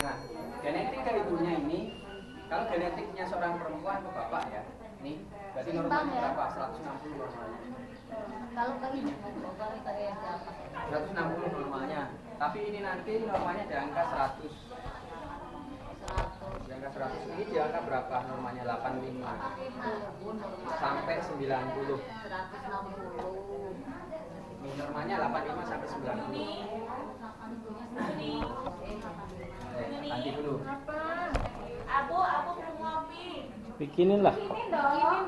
Nah, genetik ke ibunya ini, kalau genetiknya seorang perempuan ke bapak ya, nih berarti normalnya berapa? 160 normalnya. Kalau ke ibu, kalau ke siapa? 160 normalnya. Tapi ini nanti normalnya di angka 100. 100. Di angka 100 ini di angka berapa normalnya? 85 sampai 90. 160. Ini normalnya 85 sampai 90. Nanti dulu. Abu mau ngopi. Bikinin lah. Bikinin dong.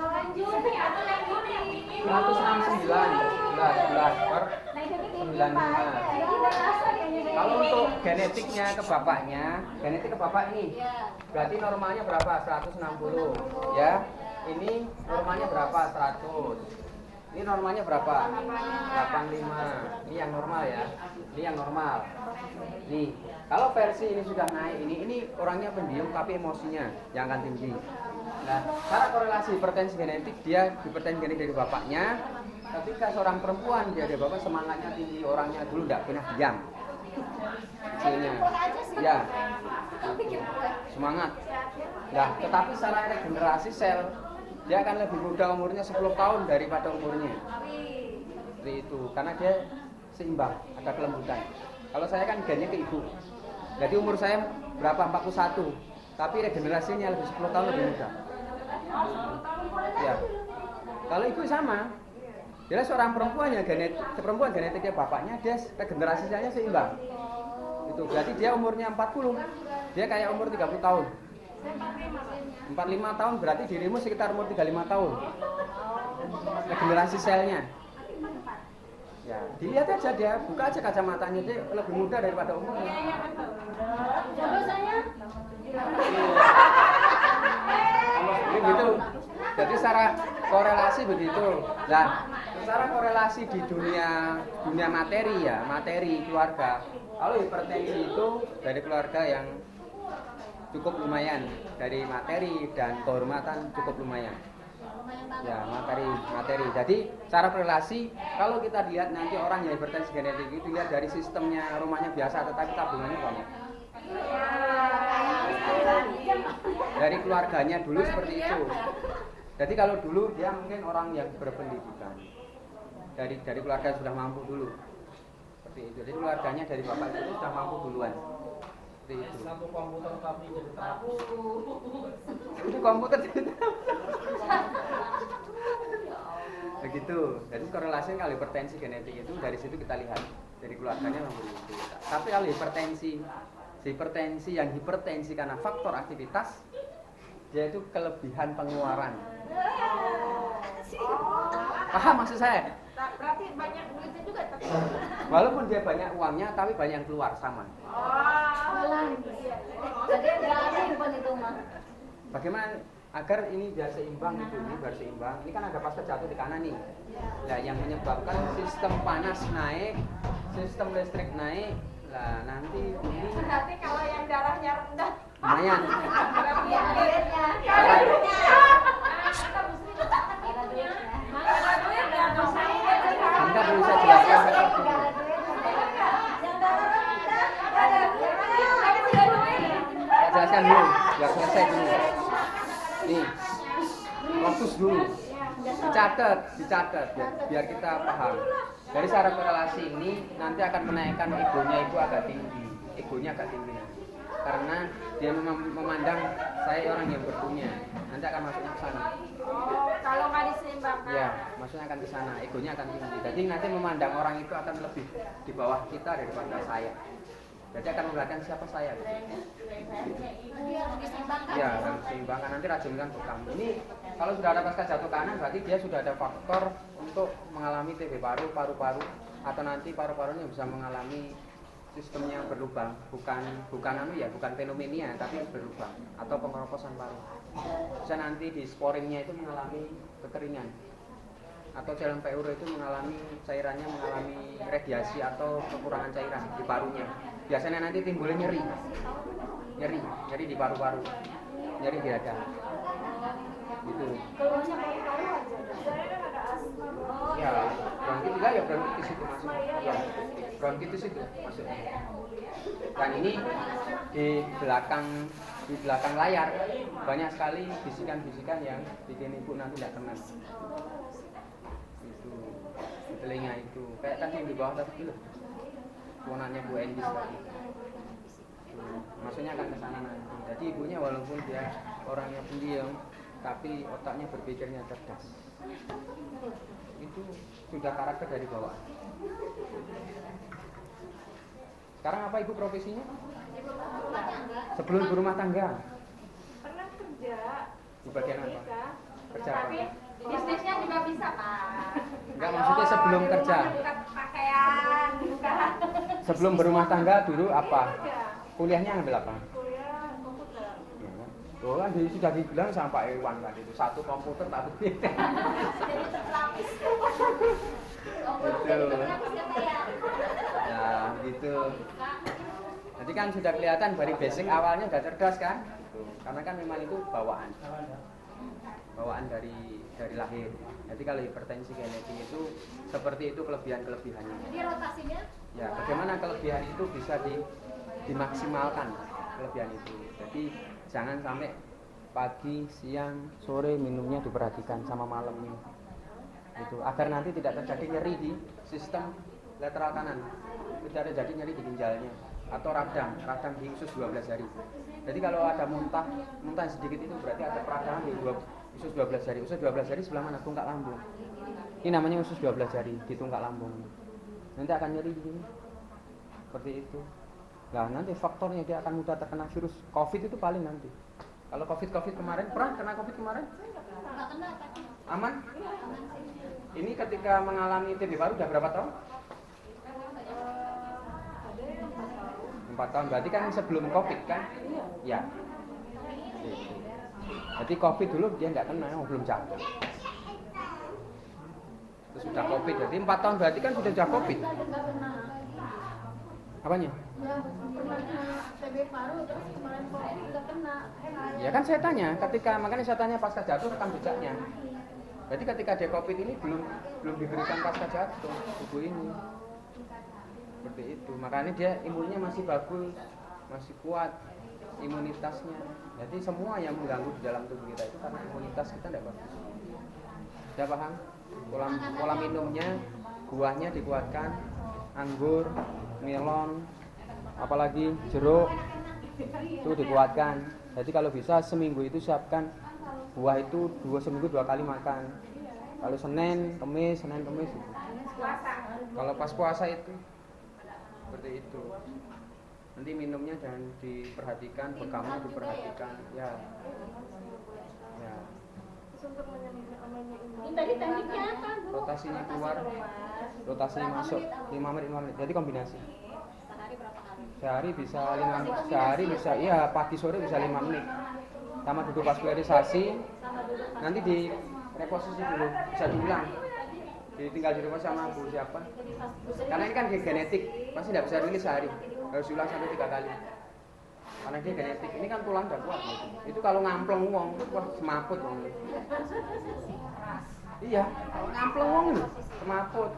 Lanjut. Atau lanjutin. 169 11 per 95. Kalau untuk genetiknya ke bapaknya, genetik ke bapak ini, berarti normalnya berapa? 160, ya. Ini normalnya berapa? 100. Ini normalnya berapa? 85. Ini yang normal ya. Ini yang normal. Nih, kalau versi ini sudah naik, ini orangnya pendiam tapi emosinya yang akan tinggi. Nah, cara korelasi hipertensi genetik, dia hipertensi genetik dari bapaknya. Ketika seorang perempuan dia dari bapak semangatnya tinggi, orangnya dulu tidak pernah diam. Hasilnya, ya, semangat. Nah, tetapi secara regenerasi sel dia akan lebih muda umurnya 10 tahun daripada umurnya. Seperti itu, karena dia seimbang, ada kelembutan. Kalau saya kan gennya ke ibu. Jadi umur saya berapa? 41. Tapi regenerasinya lebih 10 tahun lebih muda. Ya. Kalau ibu sama. Dia seorang perempuan ya, perempuan genetiknya bapaknya, dia regenerasi selnya seimbang. Itu berarti dia umurnya 40. Dia kayak umur 30 tahun. 45 tahun berarti dirimu sekitar umur 35 tahun. Regenerasi selnya. Ya, dilihat aja dia, buka aja kacamatanya, dia lebih muda daripada umurnya. Jodoh saya. Begitu. Jadi secara korelasi begitu. Nah, secara korelasi di dunia materi ya, materi keluarga. Kalau hipertensi itu dari keluarga yang cukup lumayan, dari materi dan kehormatan cukup lumayan. Ya, materi. Jadi cara korelasi kalau kita lihat nanti orang yang hipertensi genetik itu lihat dari sistemnya rumahnya biasa tetapi tabungannya banyak. Dari keluarganya dulu seperti itu. Jadi kalau dulu dia mungkin orang yang berpendidikan. Dari keluarga sudah mampu dulu. Seperti itu. Jadi keluarganya dari bapak itu sudah mampu duluan. Seperti itu. Satu komputer tapi jadi terapis. Itu komputer jadi begitu. Jadi korelasinya kalau hipertensi genetik itu dari situ kita lihat dari keluarganya mampu dulu. Tapi kalau hipertensi yang hipertensi karena faktor aktivitas, dia itu kelebihan pengeluaran. Paham maksud saya? Berarti banyak duitnya juga tapi. Walaupun dia banyak uangnya, tapi banyak yang keluar sama. Jadi ada simpan itu mah. Bagaimana agar ini biar seimbang itu, ini biar seimbang. Ini kan ada pasca jatuh di kanan nih. Nah, yang menyebabkan sistem panas naik, sistem listrik naik. Lah nanti ini Berarti kalau yang darahnya rendah. lumayan. Anda perlu saya jelaskan. Saya jelaskan dulu, biar selesai dulu. Nih, fokus dulu. Dicatat biar kita paham. Dari secara korelasi ini nanti akan menaikkan egonya itu agak tinggi. Egonya agak tinggi nanti. Karena dia memandang saya orang yang berpunya. Nanti akan masuknya ke sana. Kalau nggak diseimbangkan. Ya, maksudnya akan ke sana, egonya akan tinggi. Jadi nanti memandang orang itu akan lebih di bawah kita daripada saya. Jadi akan memperhatikan siapa saya. Ya, harus diseimbangkan. Nanti rajinkan bekam. Ini kalau sudah ada pasca jatuh kanan, berarti dia sudah ada faktor untuk mengalami TB paru-paru, atau nanti paru-parunya bisa mengalami sistemnya berlubang, bukan fenomenia, tapi berlubang atau pengeroposan paru. Bisa nanti di sporingnya itu mengalami kekeringan, atau jalan PUR itu cairannya mengalami radiasi atau kekurangan cairan di parunya. Biasanya nanti timbulnya nyeri di paru-paru, nyeri di dada. Gitu. Keluarnya paru-paru aja. Saya kan ada asma. Ya, bronkitis juga ya bronkitis itu masuk. Ya. bronkitis itu maksudnya. Dan ini di belakang layar banyak sekali bisikan-bisikan yang bikin ibu nanti tidak tenang. Itu di telinga itu kayak tadi yang di bawah tadi itu kewenangannya Bu Endis tadi. Maksudnya akan ke sana nanti. Jadi ibunya walaupun dia orangnya pendiam, tapi otaknya berpikirnya cerdas. Itu sudah karakter dari bawah. Sekarang apa ibu profesinya? Sebelum berumah tangga. Pernah kerja Di bagian apa? nikah, Kerja tapi apa? bisnisnya juga bisa Pak. Enggak, maksudnya sebelum Di kerja. rumah buka pakaian, buka Sebelum berumah tangga dulu apa? kerja. Kuliahnya ngambil apa? Kuliah komputer. Oh kan sudah dibilang sama Pak Iwan tadi itu satu komputer tak beli. Jadi terlapis. Betul. Ya gitu. Jadi kan sudah kelihatan dari basic awalnya udah cerdas kan? Gitu. Karena kan memang itu bawaan dari lahir. Jadi kalau hipertensi genetik itu seperti itu kelebihannya. Jadi rotasinya Ya bagaimana kelebihan itu bisa dimaksimalkan kelebihan itu. Jadi jangan sampai pagi, siang, sore minumnya diperhatikan sama malamnya. Itu agar nanti tidak terjadi nyeri di sistem lateral kanan. Tidak terjadi nyeri di ginjalnya atau radang di usus 12 hari. Jadi kalau ada muntah sedikit itu berarti ada peradangan di usus 12 hari. Usus 12 hari sebelah mana? Tungkak lambung. Ini namanya usus 12 hari di tungkak lambung. Nanti akan nyeri di sini. Seperti itu. Nah, nanti faktornya dia akan mudah terkena virus COVID itu paling nanti. Kalau COVID kemarin, pernah kena COVID kemarin? nggak kena tapi Aman? aman sih. Ini ketika mengalami TB paru udah berapa tahun? 4 tahun, berarti kan sebelum COVID kan? Ya. Gitu. Jadi COVID dulu dia nggak kena, belum jatuh. Terus sudah COVID, jadi 4 tahun berarti kan sudah COVID. Nggak kena. Apanya? Ya pernah kena TB paru terus kemarin COVID nggak kena. Ya kan saya tanya, makanya saya tanya pasca jatuh rekam jejaknya. Berarti ketika dia COVID ini belum diberikan pasca jatuh tubuh ini. Seperti itu. Makanya dia imunnya masih bagus, masih kuat imunitasnya. Jadi semua yang mengganggu di dalam tubuh kita itu karena imunitas kita tidak bagus. Sudah paham? Pola minumnya, buahnya dikuatkan, anggur, melon, apalagi jeruk itu dikuatkan. Jadi kalau bisa seminggu itu siapkan buah itu seminggu 2 kali makan. Kalau Senin, Kamis itu. Kalau pas puasa itu seperti itu. Nanti minumnya jangan diperhatikan, bekamnya diperhatikan. Ya. Ini tadi tekniknya apa Bu? Rotasinya keluar, rotasi masuk 5 menit. Jadi kombinasi. Sehari berapa kali? Sehari bisa iya pagi sore bisa 5 menit. Sama duduk vaskularisasi. Nanti di reposisi dulu bisa diulang. Tinggal di rumah sama Bu siapa? Karena ini kan genetik, pasti tidak bisa rilis sehari. Harus diulang sampai 3 kali. Karena dia genetik, ini kan tulang udah kuat. Itu kalau ngampleng wong, wah semaput wong. Iya, kalau ngampleng wong lho, semaput.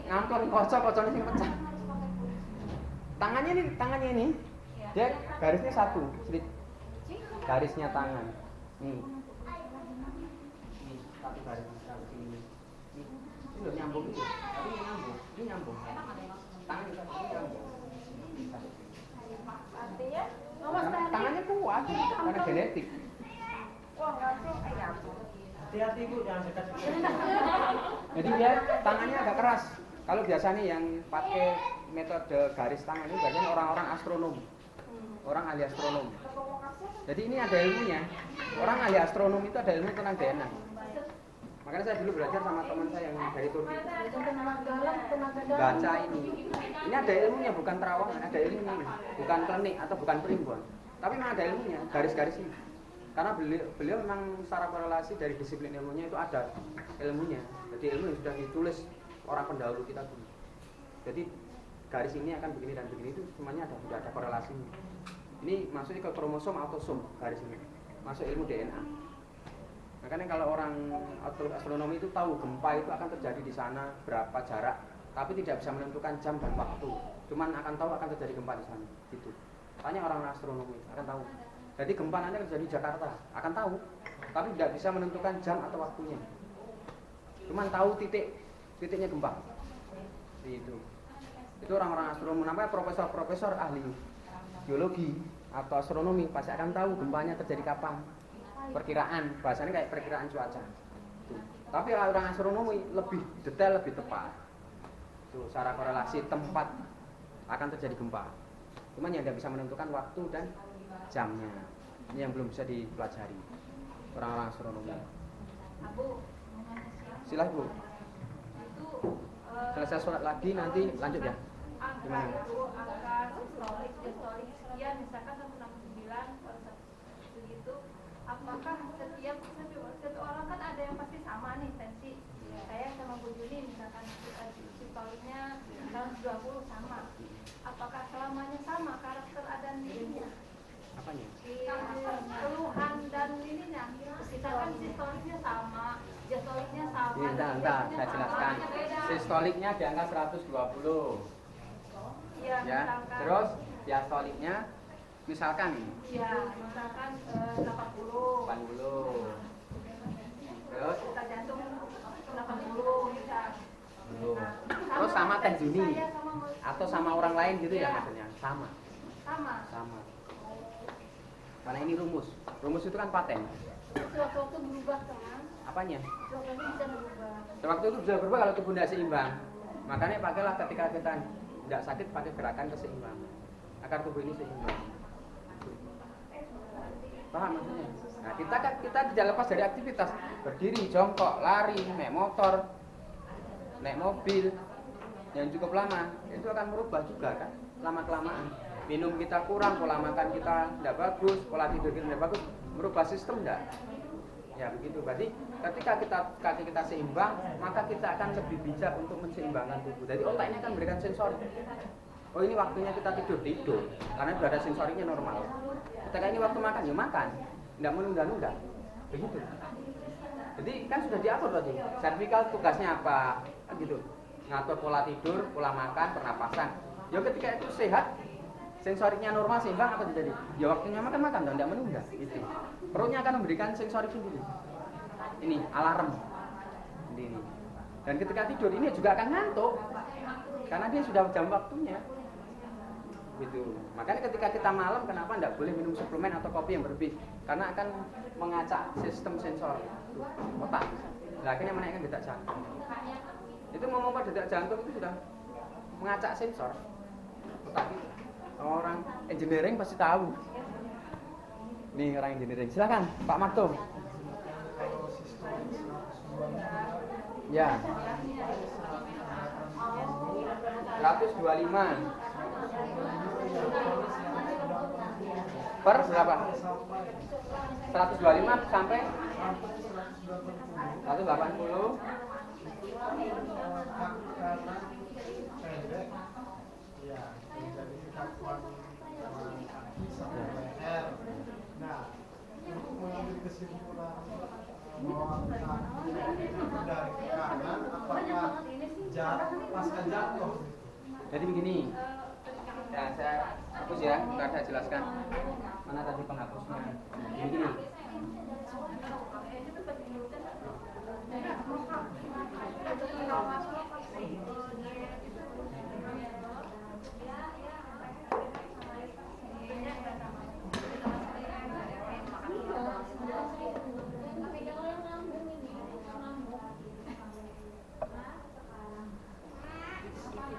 Ngampleng kocok-kocoknya sing pecah. Tangannya ini, dia garisnya satu, sedikit. Garisnya tangan. Nih. Nih, satu garis ini. Ini loh nyambung ini. Tapi ini nyambung. Tangan ini nyambung. Artinya Tangannya kuat karena genetik. wah langsung ya. Hati-hati Bu, jangan dekat. Jadi dia tangannya agak keras. Kalau biasanya yang pakai metode garis tangan itu biasanya orang-orang astronom, orang ahli astronom. Jadi ini ada ilmunya. Orang ahli astronom itu ada ilmu tentang DNA. Makanya saya dulu belajar sama teman saya yang dari Turki. Baca ini. Ini ada ilmunya, bukan terawangan, ada ilmunya. Bukan klinik atau bukan primbon. Tapi memang ada ilmunya, garis-garis ini. Karena beliau memang secara korelasi dari disiplin ilmunya itu ada ilmunya. Jadi ilmu yang sudah ditulis orang pendahulu kita dulu. Jadi garis ini akan begini dan begini itu semuanya sudah ada korelasinya. Ini masuknya ke kromosom autosom garis ini. Masuk ilmu DNA. Makanya kalau orang astronomi itu tahu gempa itu akan terjadi di sana berapa jarak tapi tidak bisa menentukan jam dan waktu. Cuman akan tahu akan terjadi gempa di sana. Gitu. Tanya orang astronomi akan tahu. Jadi gempa nanti terjadi di Jakarta, akan tahu, tapi tidak bisa menentukan jam atau waktunya. Cuman tahu titiknya gempa. Itu orang-orang astronomi, namanya profesor ahli geologi atau astronomi pasti akan tahu gempanya terjadi kapan. Perkiraan, bahasanya kayak perkiraan cuaca. Tuh. Tapi orang astronomi lebih detail, lebih tepat. Tuh, secara korelasi tempat akan terjadi gempa. Cuman yang tidak bisa menentukan waktu dan jamnya. Ini yang belum bisa dipelajari orang-orang astronomi. Silakan Bu. Selesai sholat lagi nanti lanjut ya. Gimana? Angka sistolik, diastolik sekian, misalkan 169 per segitu. Apakah setiap orang kan ada yang pasti sama nih tensi. Saya sama Bu Juni misalkan sistoliknya 120 sama. Apakah selamanya sama karakter adan dirinya? Apanya? Keluhan dan ininya. Misalkan sistoliknya sama, diastoliknya sama. Bentar, saya jelaskan. Sistoliknya di angka 120. Iya, Ya. misalkan. Terus diastoliknya misalkan Iya, misalkan 80. 80. Terus Kita jantung 80 bisa. belum. Terus sama Teh Juni atau sama orang lain gitu ya maksudnya? Sama. Sama. Karena ini rumus. Rumus itu kan paten. Sewaktu-waktu berubah kan? Apanya? Sewaktu-waktu bisa berubah. Sewaktu itu bisa berubah kalau tubuh tidak seimbang. Makanya pakailah ketika kita tidak sakit pakai gerakan keseimbangan agar tubuh ini seimbang. Paham maksudnya? Nah, kita tidak lepas dari aktivitas berdiri, jongkok, lari, naik motor, naik mobil yang cukup lama itu akan merubah juga kan lama-kelamaan. Minum kita kurang, pola makan kita tidak bagus, pola tidur kita tidak bagus, merubah sistem tidak? Ya begitu. Berarti ketika kaki kita seimbang, maka kita akan lebih bijak untuk menseimbangkan tubuh. Jadi otak ini akan memberikan sensori. Oh ini waktunya kita tidur, karena sudah ada sensorinya normal. Ketika ini waktu makan, ya makan, tidak menunda-nunda. Begitu. Jadi kan sudah diatur tadi. Servikal tugasnya apa? Kan gitu. Ngatur pola tidur, pola makan, pernapasan. Ya ketika itu sehat, sensoriknya normal seimbang apa terjadi? Ya waktunya makan dan tidak menunda. Gitu. Perutnya akan memberikan sensorik sendiri. Ini alarm sendiri. Dan ketika tidur ini juga akan ngantuk karena dia sudah jam waktunya. Gitu. Makanya ketika kita malam kenapa tidak boleh minum suplemen atau kopi yang berlebih? Karena akan mengacak sistem sensor otak. Nah, akhirnya menaikkan detak jantung. Itu memompa detak jantung itu sudah mengacak sensor otak itu. Orang engineering pasti tahu. Nih orang engineering. Silakan Pak Maktum. Ya. 125 per berapa? 125 sampai 180. Nah, untuk mengambil kesimpulan dari kanan, apakah pasca jatuh? Jadi begini. Ya, saya hapus ya, sudah saya jelaskan. Mana tadi penghapusnya? Begini.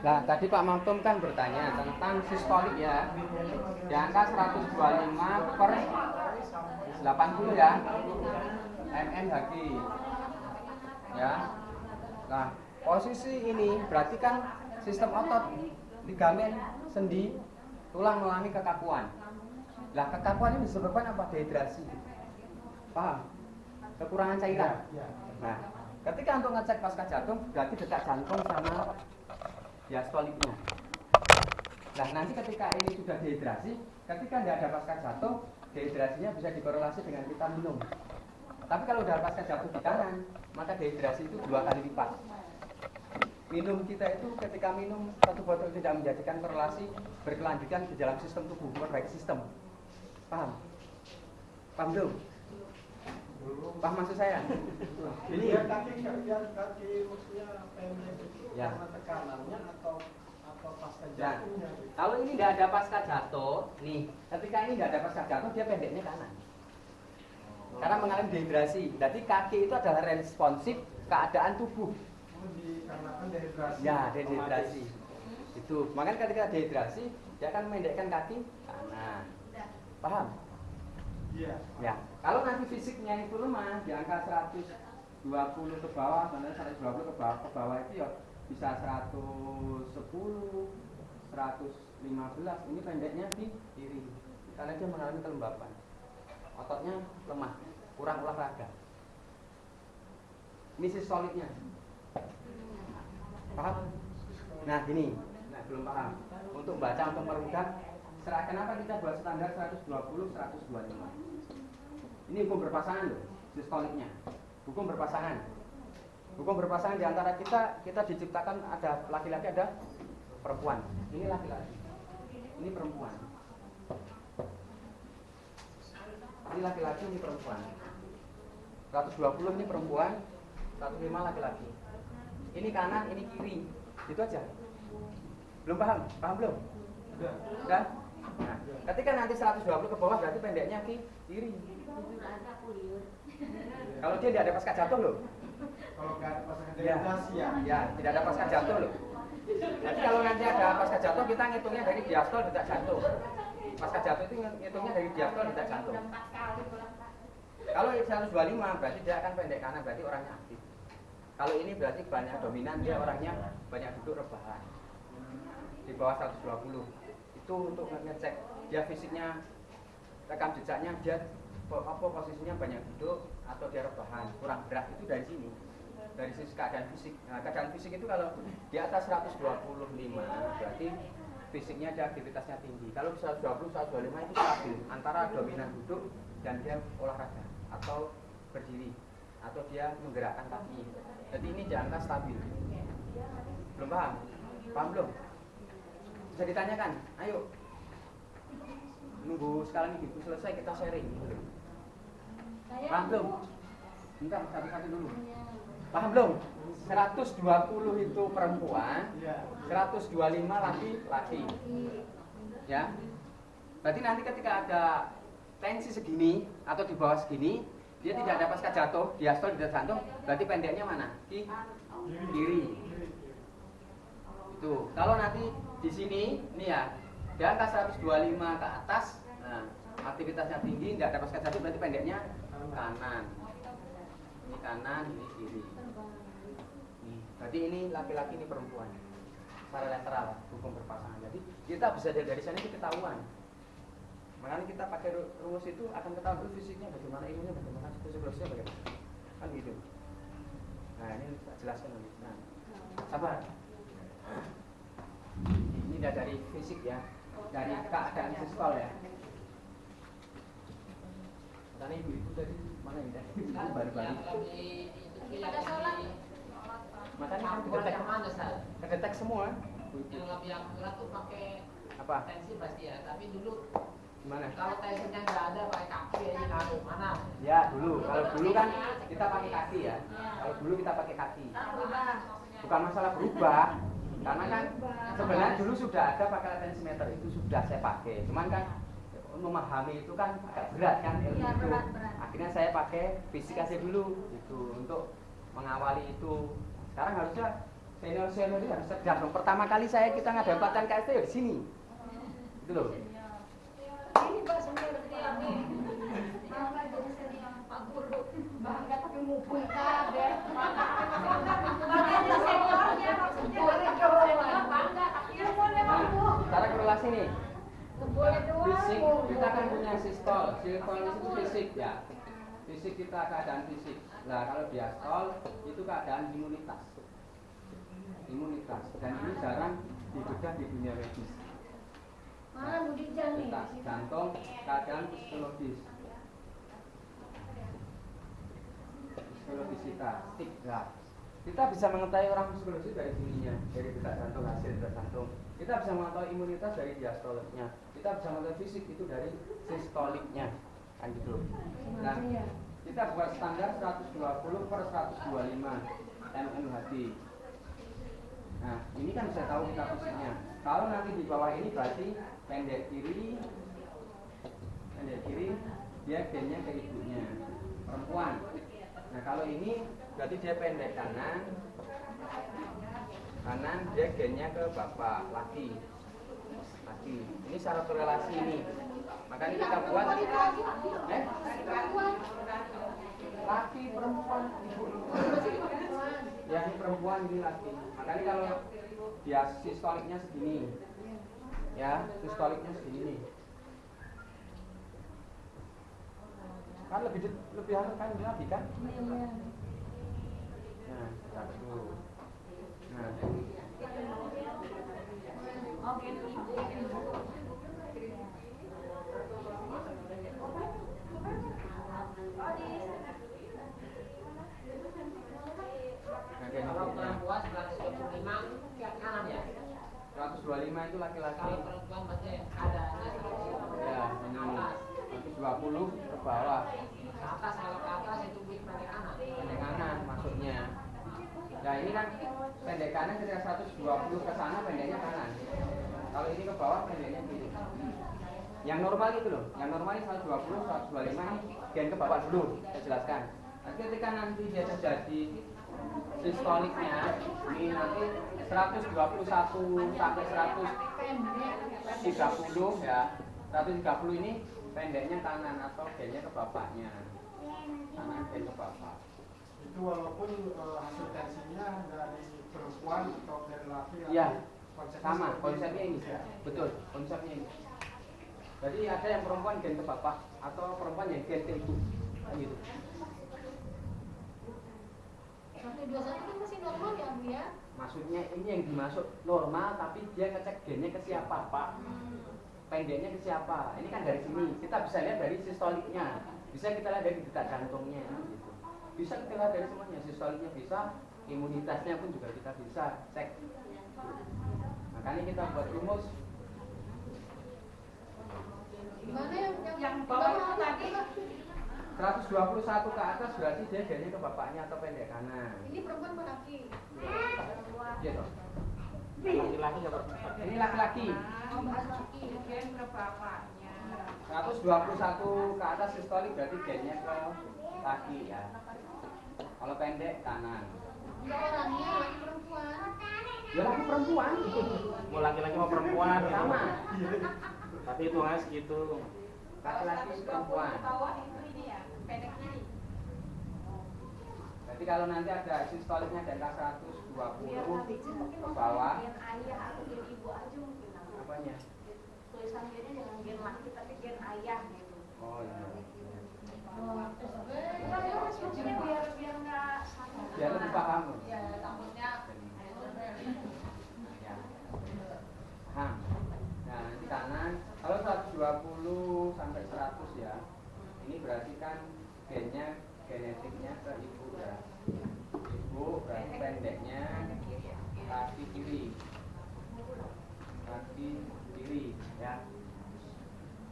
Nah, tadi Pak Maktum kan bertanya tentang sistolik ya. Di angka 125 per 80 ya. mmHg. Ya. Nah, posisi ini berarti kan sistem otot, ligamen, sendi, tulang mengalami kekakuan. Nah, kekakuan ini disebabkan apa? Dehidrasi. Paham? Kekurangan cairan. Nah, ketika untuk ngecek pasca jantung berarti detak jantung sama diastoliknya. Nah, nanti ketika ini sudah dehidrasi, ketika tidak ada pasca jantung, dehidrasinya bisa dikorelasi dengan kita minum. Tapi kalau udah pasca jantung di kanan, maka dehidrasi itu 2 kali lipat. minum kita itu ketika minum satu botol tidak menjadikan korelasi berkelanjutan di dalam sistem tubuh, memperbaiki sistem. Paham? Paham belum? Paham maksud saya? Ini biar kaki maksudnya pendek itu ya. karena tekanannya atau pasca Ya. jatuhnya. Kalau ini tidak ada pasca jatuh, nih, ketika ini tidak ada pasca jatuh, dia pendeknya kanan. Karena mengalami dehidrasi. Jadi kaki itu adalah responsif keadaan tubuh. Dikarenakan dehidrasi. Ya, dehidrasi. Itu. Makanya ketika dehidrasi, dia akan memendekkan kaki kanan. Paham? Iya. Ya. Kalau nanti fisiknya itu lemah, di angka 120 ke bawah, sebenarnya 120 ke bawah itu ya bisa 110, 115. Ini pendeknya di kiri. Karena dia mengalami kelembapan. Ototnya lemah, kurang olahraga. Ini sistolitnya. Paham? Nah gini, nah belum paham. Untuk baca, untuk merugat, kenapa kita buat standar 120, 125? Ini hukum berpasangan loh, sistoliknya. Hukum berpasangan. Hukum berpasangan di antara kita diciptakan ada laki-laki, ada perempuan. Ini laki-laki, ini perempuan. Ini laki-laki, ini perempuan. 120 ini perempuan, 105 laki-laki. Ini kanan, ini kiri. Itu aja. Belum paham? Paham belum? Udah? Nah, ketika nanti 120 ke bawah berarti pendeknya kiri. Kalau dia tidak ada pasca jatuh loh. Kalau nggak ada pasca Ya, dehidrasi ya. ya, tidak ada pasca jatuh loh. Jadi kalau nanti ada pasca jatuh kita ngitungnya dari diastol detak jantung. Pasca jatuh itu ngitungnya dari diastol detak jantung. Kalau 125 berarti dia akan pendek kanan, berarti orangnya aktif. Kalau ini berarti banyak dominan, dia orangnya banyak duduk rebahan. Di bawah 120. Itu untuk ngecek dia fisiknya, rekam jejaknya dia posisinya banyak duduk atau dia rebahan, kurang gerak, itu dari sini. Dari sisi keadaan fisik. Nah, keadaan fisik itu kalau di atas 125 berarti fisiknya dia aktivitasnya tinggi. Kalau 120, 125 itu stabil antara dominan duduk dan dia olahraga atau berdiri atau dia menggerakkan kaki. Jadi ini di angka stabil. Belum paham? Paham belum? Bisa ditanyakan. Ayo. Nunggu sekarang ini selesai kita sharing. Paham belum? Bentar, satu-satu dulu. Paham belum? 120 itu perempuan, 125 laki-laki. Ya. Berarti nanti ketika ada tensi segini atau di bawah segini, dia tidak ada pasca jatuh, diastol tidak jantung, berarti pendeknya mana? Di kiri. Itu. Kalau nanti di sini, ini ya, di angka 125 ke atas, nah, aktivitasnya tinggi, tidak ada pasca jatuh, berarti pendeknya kanan. Ini kanan, ini kiri. Berarti ini laki-laki, ini perempuan. Secara lateral, hukum berpasangan. Jadi kita bisa dari sana itu ketahuan. Makanya kita pakai rumus itu akan ketahuan dulu fisiknya bagaimana, ilmunya bagaimana, psikologisnya bagaimana. Kan gitu. Nah ini saya jelaskan nanti. Nah, sabar. Ini dari fisik ya, dari keadaan sistol ya. Karena ibu-ibu tadi mana ini? Ibu baru-baru. Pada sholat. Makanya kan kedetek semua. Yang lebih akurat tuh pakai Apa? tensi pasti ya, tapi dulu Gimana? kalau tensinya nggak ada pakai kaki aja ngaruh mana? Ya dulu, kalau dulu kan kita pakai kaki ya. Kalau dulu kita pakai kaki. Bukan masalah berubah, karena kan sebenarnya dulu sudah ada pakai tensimeter, itu sudah saya pakai. Cuman kan memahami itu kan agak berat kan ilmu itu. Akhirnya saya pakai fisik aja dulu, itu untuk mengawali itu. Sekarang harusnya senior itu harus cerdas dong. Pertama kali kita ngadain pelatihan KST ya di sini, itu loh. Ini Pak senior ini. Bangga jadi senior Pak Guru. Bangga tapi mumpung kabeh. Bangga seniornya maksudnya. Boleh doang. Bangga. Ilmunya Nah, Bu. secara korelasi nih. Boleh doang. Fisik kita kan punya sistol itu fisik ya. Fisik kita keadaan fisik. Nah kalau diastol itu keadaan imunitas. Dan ini jarang dibedah di dunia medis. Mana Bu Dijang nih? Detak jantung, keadaan psikologis. Psikologisitas, stigma. Kita bisa mengetahui orang psikologis dari sininya, dari detak jantung, hasil detak jantung. Kita bisa mengetahui imunitas dari diastoliknya. Kita bisa mengetahui fisik itu dari sistoliknya, kan gitu. Nah, kita buat standar 120 per 125 mmHg. Nah, ini kan bisa tahu kita fisiknya. Kalau nanti di bawah ini berarti pendek kiri, dia gennya ke ibunya, perempuan. Nah, kalau ini berarti dia pendek kanan dia gennya ke bapak, laki. Ini secara korelasi ini. Makanya kita buat laki, perempuan, ibu. Ya, ini perempuan, ini laki. Makanya kalau dia sistoliknya segini, ya sistoliknya segini. Kan lebih kan lebih kan? Nah, satu. Nah, Kalau perempuan 125 ke kanan ya. 125 itu laki-laki. Kalau perempuan berarti ada Ya, ini 120 ke bawah. ke atas, kalau ke atas itu pendek kanan. Pendek kanan masuknya. Nah, ini kan pendek kanan ketika 120 ke sana pendeknya kanan. Kalau ini ke bawah pendeknya kiri. Yang normal itu loh. Yang normal ini 120, 125 ini gen ke bawah dulu. Saya jelaskan. Nanti ketika nanti dia terjadi sistoliknya, ini nanti 121 sampai 130 ya. 130 ini pendeknya kanan atau gennya ke bapaknya. Kanan gen ke bapak. Itu walaupun hasil tensinya dari perempuan atau dari laki. Iya, sama konsepnya ini. Betul, konsepnya ini. Jadi ada yang perempuan gen ke bapak atau perempuan yang gen ke ibu, kan gitu. 121 kan masih normal ya Bu ya? Maksudnya ini yang dimasuk normal, tapi dia ngecek gennya ke siapa, Pak? Pendeknya ke siapa? Ini kan dari sini. Kita bisa lihat dari sistoliknya. Bisa kita lihat dari detak jantungnya, gitu. Bisa kita lihat dari semuanya. Sistoliknya bisa, imunitasnya pun juga kita bisa cek. Makanya kita buat rumus. Gimana Yang bawah itu tadi 121 ke atas berarti dia gennya ke bapaknya atau pendek kanan. Ini perempuan apa laki? Gitu. Laki-laki apa? Ini laki-laki. Oh, bahas laki. gen ke bapaknya. 121 ke atas sistolik berarti gennya ke laki ya. Kalau pendek kanan. Enggak orangnya laki perempuan. Ya laki perempuan. Mau laki-laki mau perempuan Sama. tapi hitungannya segitu. Laki-laki perempuan. Bawah itu ini ya, pendek kiri. Berarti kalau nanti ada sistoliknya di angka 120 ke bawah. Gen ayah atau gen ibu aja mungkin. Apanya? Tulisan gennya jangan gen laki tapi gen ayah gitu. Oh iya. Biar nggak sama. Biar lebih paham. Ya takutnya Ya. Paham. Nah, nanti kanan kalau 120 sampai 100 ya. Ini berarti kan gennya genetiknya ke ibu ya. Ibu berarti pendeknya kaki kiri. Kaki kiri ya.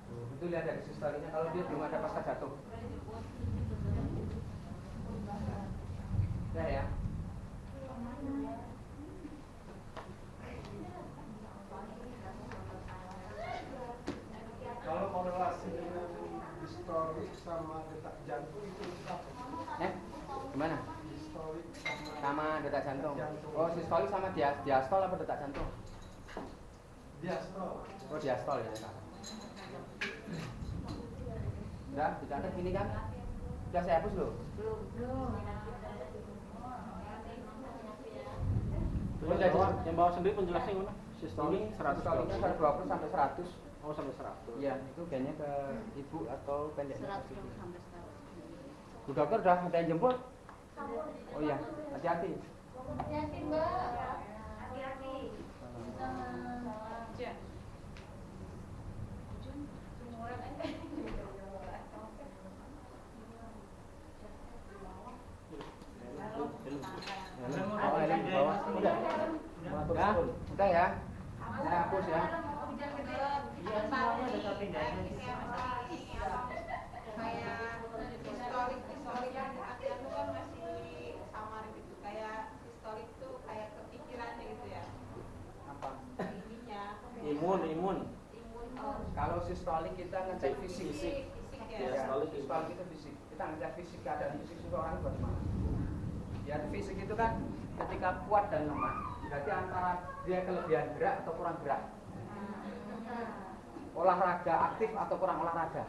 Tuh, itu lihat dari sistoliknya kalau dia belum ada pasca jatuh. Ya. Kalau korelasi dengan distolik sama detak jantung itu apa? Gimana? Distolik Sama detak jantung. Oh, sistolik sama diastol apa detak jantung? diastol. Oh, diastol ya. Udah, dicatat gini kan? Udah saya hapus loh. Terus yang bawah sendiri penjelasannya gimana? Sistolik Ini 120 sampai 100. Oh sampai 100. Iya, itu gennya ke ibu atau pendeknya ke ibu. 100 Bu dokter udah ada yang jemput? Oh iya, hati-hati. Hati-hati Mbak. hati-hati. Jen. Jemuran aja. Film. Lemon Kalau sistolik kita ngecek fisik. Ya, Sistolik itu fisik. Kita ngecek fisik, keadaan fisik seseorang bagaimana. Ya, fisik itu kan ketika kuat dan lemah, berarti antara dia kelebihan gerak atau kurang gerak. Olahraga aktif atau kurang olahraga.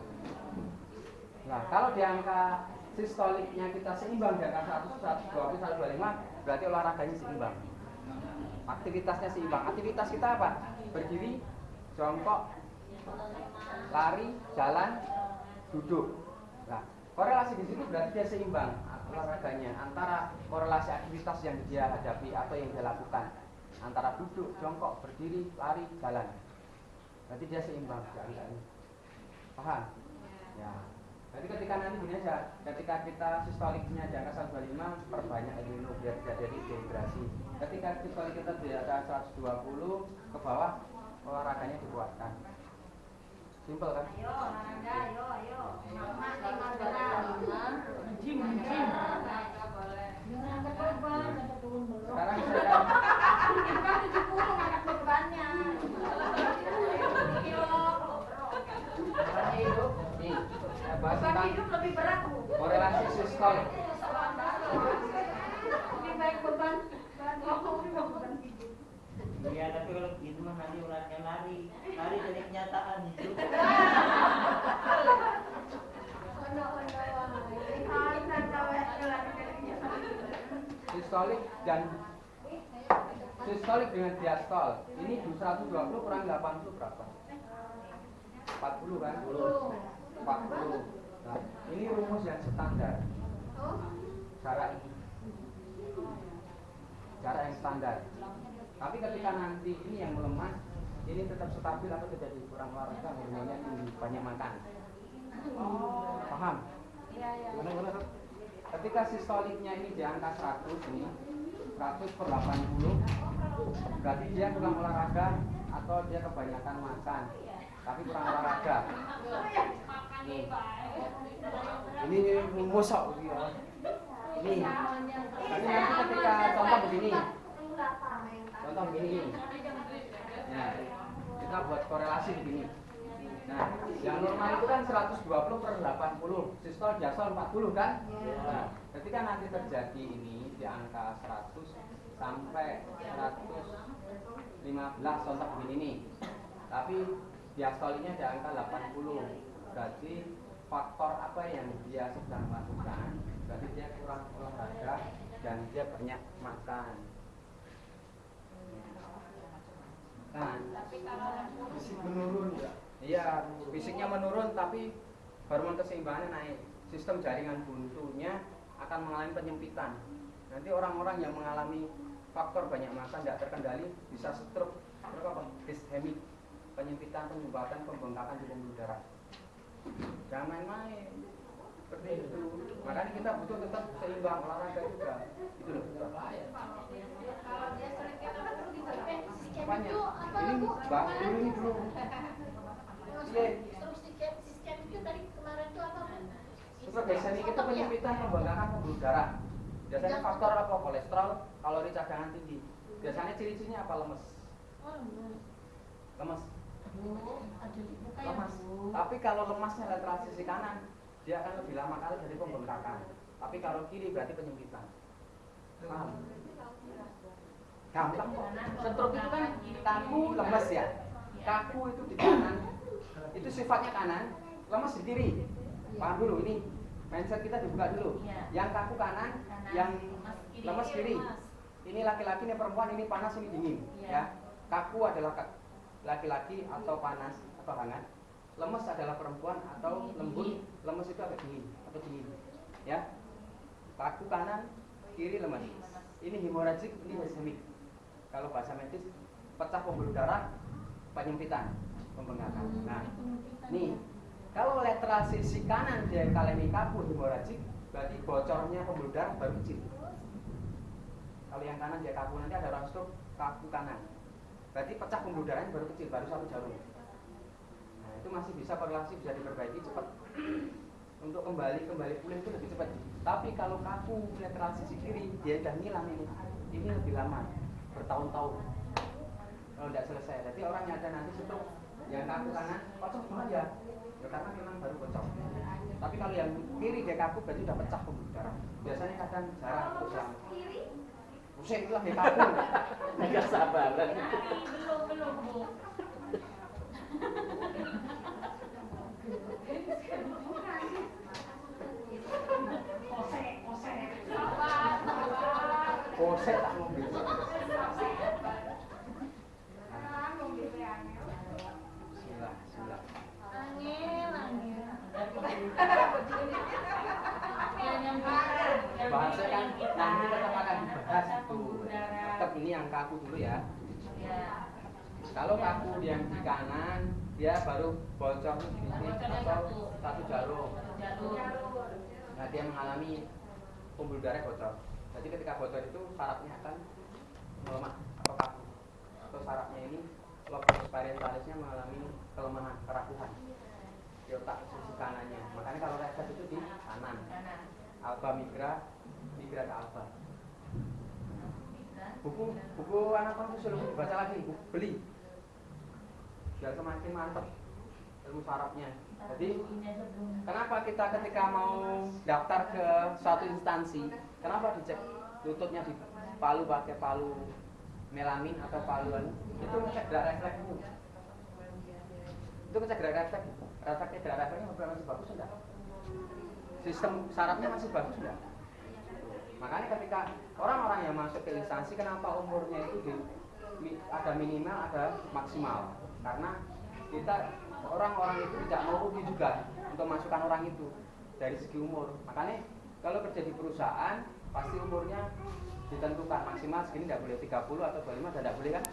Nah, kalau di angka sistoliknya kita seimbang di angka 100, 120, 125, berarti olahraganya seimbang. Aktivitasnya seimbang. Aktivitas kita apa? Berdiri, jongkok, lari, jalan, duduk. Nah, korelasi di situ berarti dia seimbang olahraganya antara korelasi aktivitas yang dia hadapi atau yang dia lakukan antara duduk, jongkok, berdiri, lari, jalan. Berarti dia seimbang sekali. Paham? Ya. Jadi ketika nanti gini aja, ketika kita sistoliknya di angka 125, perbanyak ilmu biar tidak jadi dehidrasi. Ketika sistolik kita di angka 120 ke bawah, olahraganya dikuatkan. Simpel kan? Ayo, olahraga, ayo. Mama tinggal berat. Gym. Jangan angkat beban, ada turun belum. Sekarang saya Kan 70 angkat bebannya. beban hidup. Nih, saya bahas Beban tentang hidup lebih berat. korelasi sistolik. Lebih baik beban beban hidup. Iya, tapi kalau gitu mah nanti ulatnya lari dari kenyataan itu. Sistolik dengan diastol. Ini 120 kurang 80 berapa? 40 kan? 40. Nah, ini rumus yang standar. Cara ini. Cara yang standar. Tapi ketika nanti ini yang melemah, ini tetap stabil atau terjadi kurang olahraga, hormonnya tinggi, banyak makan. Paham? Gimana? Ketika sistoliknya ini di angka 100 ini, 100/80, berarti dia kurang olahraga atau dia kebanyakan makan, tapi kurang olahraga. Ini rumus kok ya. Ini. Tapi nanti ketika contoh begini. Contoh begini. Nah, kita buat korelasi begini. Nah, yang normal itu kan 120/80, sistol diastol 40 kan? Nah, ketika nanti terjadi ini di angka 100 sampai 115 contoh begini nih. Tapi diastolinya di angka 80. Berarti faktor apa yang dia sedang lakukan? Berarti dia kurang olahraga dan dia banyak makan. Nah, Fisik menurun ya. iya, fisiknya menurun tapi hormon keseimbangannya naik. Sistem jaringan buntunya akan mengalami penyempitan. Nanti orang-orang yang mengalami faktor banyak makan tidak terkendali bisa stroke, diskemik, penyempitan, penyumbatan, pembengkakan di pembuluh darah. Jangan main-main seperti itu. Makanya kita butuh tetap seimbang olahraga juga. Itu loh. Apanya? Ini bang, ini dulu. Iya. Sistem itu tadi kemarin itu apa? Superglycemic itu penyempitan, pembengkakan pembuluh darah. Biasanya faktor apa? Kolesterol, kalori cadangan tinggi. Biasanya ciri-cirinya apa? Lemes. Lemes. Lemas. Tapi kalau lemasnya lateral sisi kanan, dia akan lebih lama kali jadi pembengkakan. Tapi kalau kiri berarti penyempitan. Paham? Gampang kok. Stroke itu kan kaku lemes ya. Kaku itu di kanan. Itu sifatnya kanan, lemes di kiri. Paham dulu ini. Mindset kita dibuka dulu. Yang kaku kanan, yang lemes kiri. Ini laki-laki, ini perempuan, ini panas, ini dingin. Ya. Kaku adalah laki-laki atau panas atau hangat. Lemes adalah perempuan atau lembut. Lemes itu agak dingin atau dingin. Ya. Kaku kanan, kiri lemes. Ini hemorrhagic, ini ischemic. Kalau bahasa medis, pecah pembuluh darah, penyempitan, pembengkakan. Nah, nih, kalau lateral sisi kanan dia kalemi kaku hemorrhagic, berarti bocornya pembuluh darah baru kecil. Kalau yang kanan dia kaku, nanti ada orang stroke kaku kanan. Berarti pecah pembuluh darahnya baru kecil, baru 1 jarum. Nah, itu masih bisa korelasi, bisa diperbaiki cepat. Untuk kembali pulih itu lebih cepat. Tapi kalau kaku lateral sisi kiri, dia udah ngilang ini lebih lama, bertahun-tahun. Kalau tidak selesai, jadi orang yang ada nanti stroke yang kaku kanan kocok cuma ya karena memang baru kocok. Tapi kalau yang kiri dia kaku berarti udah pecah pembuluh darah. Biasanya kadang jarang untuk yang pusing itu lagi kaku. Enggak sabaran. Belum Bu. Kose tak mau gitu. Bismillah. Bahasa kan nanti tetap akan dibahas itu. Tetap ini yang kaku dulu ya. Kalau kaku yang di kanan, dia baru bocor sedikit atau satu jalur. Nah, dia mengalami pembuluh darah bocor. Jadi ketika bocor itu sarafnya akan melemah atau kaku. Atau sarafnya ini lobus parietalisnya mengalami kelemahan, kerapuhan di otak sisi kanannya. Makanya kalau refleks itu di kanan. Alba migra ke alba. Buku anatomi fisiologi dibaca lagi, beli. Biar semakin mantap ilmu sarafnya. Jadi kenapa kita ketika mau daftar ke suatu instansi, kenapa dicek lututnya di palu pakai palu melamin atau paluan? Itu ngecek gerak refleksmu. Itu ngecek gerak refleks. Refleksnya gerak refleksnya masih bagus enggak? Sistem sarafnya masih bagus enggak? Makanya ketika orang-orang yang masuk ke instansi, kenapa umurnya itu ada minimal, ada maksimal? Karena kita orang-orang itu tidak mau rugi juga untuk masukkan orang itu dari segi umur. Makanya kalau kerja di perusahaan pasti umurnya ditentukan maksimal segini, tidak boleh 30 atau 25 dan tidak boleh kan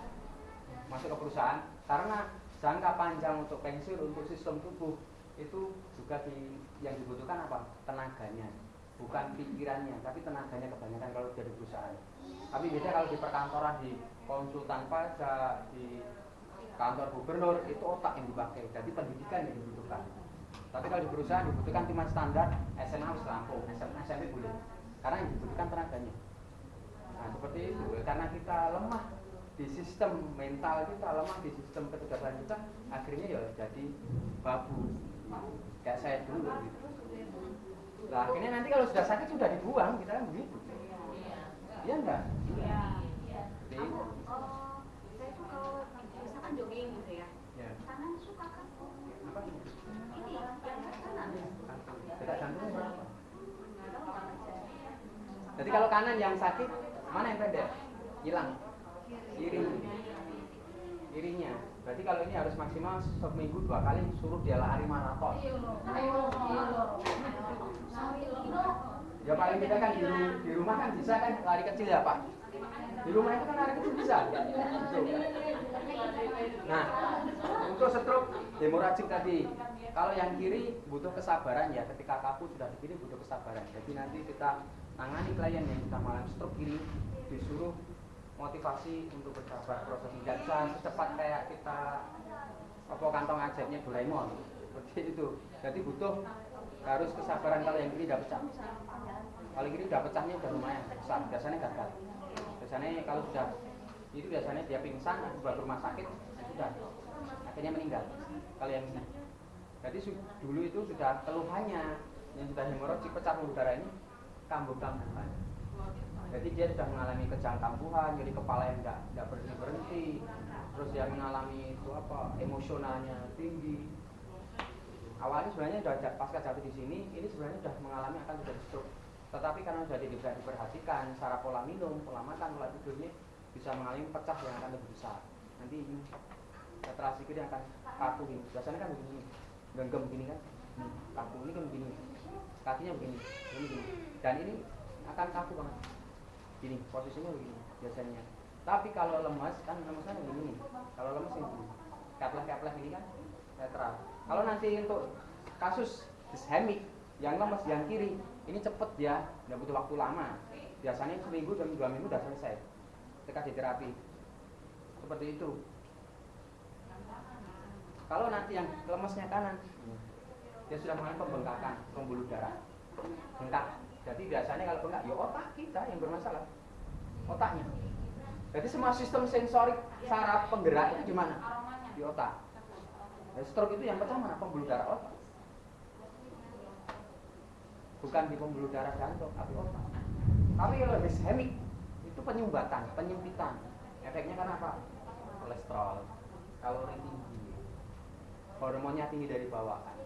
masuk ke perusahaan. Karena jangka panjang untuk pensiun, untuk sistem tubuh itu juga yang dibutuhkan apa? Tenaganya, bukan pikirannya, tapi tenaganya kebanyakan kalau jadi perusahaan. Tapi beda kalau di perkantoran, di konsultan pajak, di kantor gubernur, itu otak yang dipakai, jadi pendidikan yang dibutuhkan. Tapi kalau di perusahaan dibutuhkan cuma standar SMA harus rampung, SMP boleh, karena yang dibutuhkan tenaganya. Nah seperti itu, karena kita lemah di sistem mental kita, lemah di sistem ketegasan kita, akhirnya ya jadi babu, kayak saya dulu gitu. Nah akhirnya nanti kalau sudah sakit sudah dibuang, kita kan begitu. Iya enggak? Iya. Jadi Saya tuh kalau misalkan jogging gitu ya, tangan suka kaku. apa? Ini yang kanan. Detak jantungnya berapa? Jadi kalau kanan yang sakit, mana yang pendek? Hilang. Kirinya. Berarti kalau ini harus maksimal seminggu 2 kali suruh dia lari maraton. Ya paling tidak kan di rumah kan bisa kan lari kecil ya Pak. Di rumah itu kan lari kecil bisa. Nah, untuk stroke hemoragik tadi, kalau yang kiri butuh kesabaran ya, ketika kaku sudah di kiri butuh kesabaran. Jadi nanti kita tangani klien yang sudah mengalami stroke kiri, disuruh motivasi untuk bersabar, proses tidak bisa secepat kayak kita kantong ajaibnya Doraemon seperti itu. Jadi butuh harus kesabaran. Kalau yang kiri udah pecah, kalau kiri udah pecahnya udah lumayan besar, biasanya gagal. Biasanya kalau sudah itu biasanya dia pingsan, dibawa ke rumah sakit, sudah akhirnya meninggal. Kalau yang ini, jadi dulu itu sudah keluhannya yang sudah hemoragik pecah pembuluh darah ini kambuh-kambuhan. Jadi dia sudah mengalami kejang kambuhan, jadi kepala yang tidak berhenti, terus dia mengalami itu apa, emosionalnya tinggi. Awalnya sebenarnya sudah pasca jatuh di sini, ini sebenarnya sudah mengalami akan terjadi stroke. Tetapi karena sudah diperhatikan secara pola minum, pola makan, pola tidurnya bisa mengalami pecah yang akan lebih besar. Nanti ini setelah sikit akan kaku ini. Biasanya kan begini, genggam begini kan, kaku ini kan begini, kakinya begini, begini. Dan ini akan kaku banget. Gini, posisinya begini biasanya. Tapi kalau lemas kan lemasnya begini. Kalau lemas ini keplek-keplek ini kan netral. Kalau nanti untuk kasus ischemik yang lemas yang kiri, ini cepet ya, nggak butuh waktu lama. Biasanya seminggu dan 2 minggu udah selesai ketika di terapi. Seperti itu. Kalau nanti yang lemasnya kanan, dia sudah mengalami pembengkakan pembuluh darah, bengkak. Jadi biasanya kalau bengkak, ya otak kita yang bermasalah, otaknya. Jadi semua sistem sensorik saraf penggerak itu di mana? Di otak. Stroke itu yang pecah mana? Pembuluh darah otak. Bukan di pembuluh darah jantung, tapi otak. Tapi kalau ischemic itu penyumbatan, penyempitan. Efeknya kan apa? Kolesterol, kalori tinggi, hormonnya tinggi dari bawaan.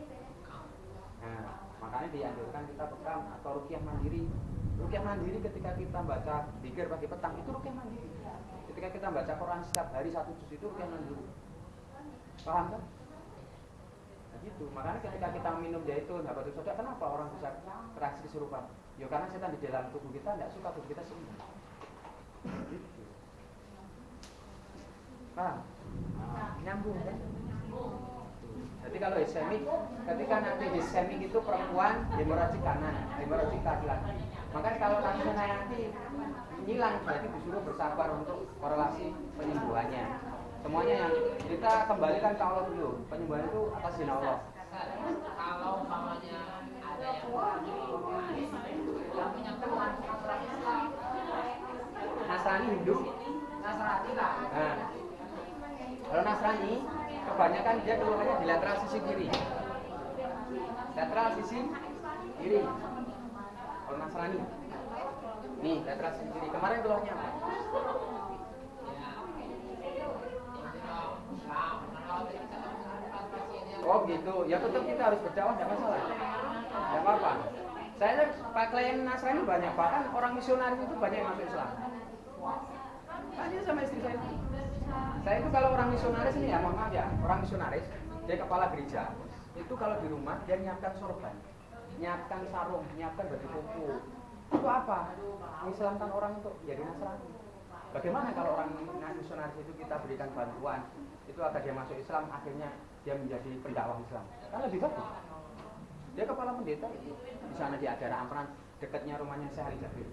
Nah, makanya dianjurkan kita bekam atau ruqyah mandiri. Ruqyah mandiri ketika kita baca dzikir pagi petang itu ruqyah mandiri. Ketika kita baca Quran setiap hari 1 juz itu ruqyah mandiri. Paham kan? Nah, gitu. Makanya ketika kita minum zaitun, habatus sauda, kenapa orang bisa reaksi kesurupan? Ya karena setan di dalam tubuh kita tidak suka tubuh kita seimbang. Gitu. Paham? Nyambung kan? Jadi kalau ischemic, ketika nanti ischemic itu perempuan hemoragik kanan, hemoragik laki-laki. Makanya kalau nanti hilang, berarti disuruh bersabar untuk korelasi penyembuhannya. Semuanya yang kita kembalikan ke Allah dulu. Penyembuhan itu atas izin Allah. Kalau umpamanya ada yang punya keluhan Nasrani Hindu. Nasrani lah. Nah, kalau Nasrani kebanyakan dia keluhannya di lateral sisi kiri. Lateral sisi kiri. Kalau Nasrani, nih lateral sisi kiri. Kemarin keluhannya apa? Oh gitu, ya tetap kita harus berdakwah, tidak masalah, tidak apa-apa. Saya pak klien Nasrani banyak, bahkan orang misionaris itu banyak yang masuk Islam. Tanya sama istri saya. Saya itu kalau orang misionaris ini ya, mohon maaf ya, orang misionaris, dia kepala gereja, itu kalau di rumah dia nyiapkan sorban, nyiapkan sarung, nyiapkan baju koko. Itu apa? Mengislamkan orang untuk jadi Nasrani. Bagaimana kalau orang misionaris itu kita berikan bantuan, itu agar dia masuk Islam, akhirnya dia menjadi pendakwah Islam. Kan lebih bagus. Dia kepala pendeta itu. Di sana di Adara Ampran, dekatnya rumahnya Syekh Ali Jabir.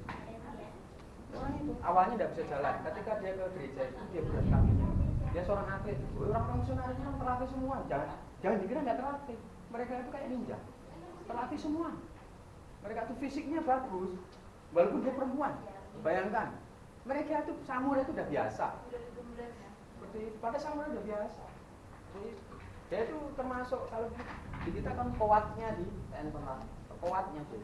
Orang itu awalnya tidak bisa jalan. Ketika dia ke gereja itu dia berat kakinya. Dia seorang atlet. Orang misionaris itu terlatih semua. Jangan dikira tidak terlatih. Mereka itu kayak ninja. Terlatih semua. Mereka itu fisiknya bagus. Walaupun dia perempuan. Bayangkan. Mereka itu samurai itu udah biasa. Seperti pada samurai udah biasa. Jadi, dia itu termasuk kalau di kita kan kuatnya di kuatnya tuh.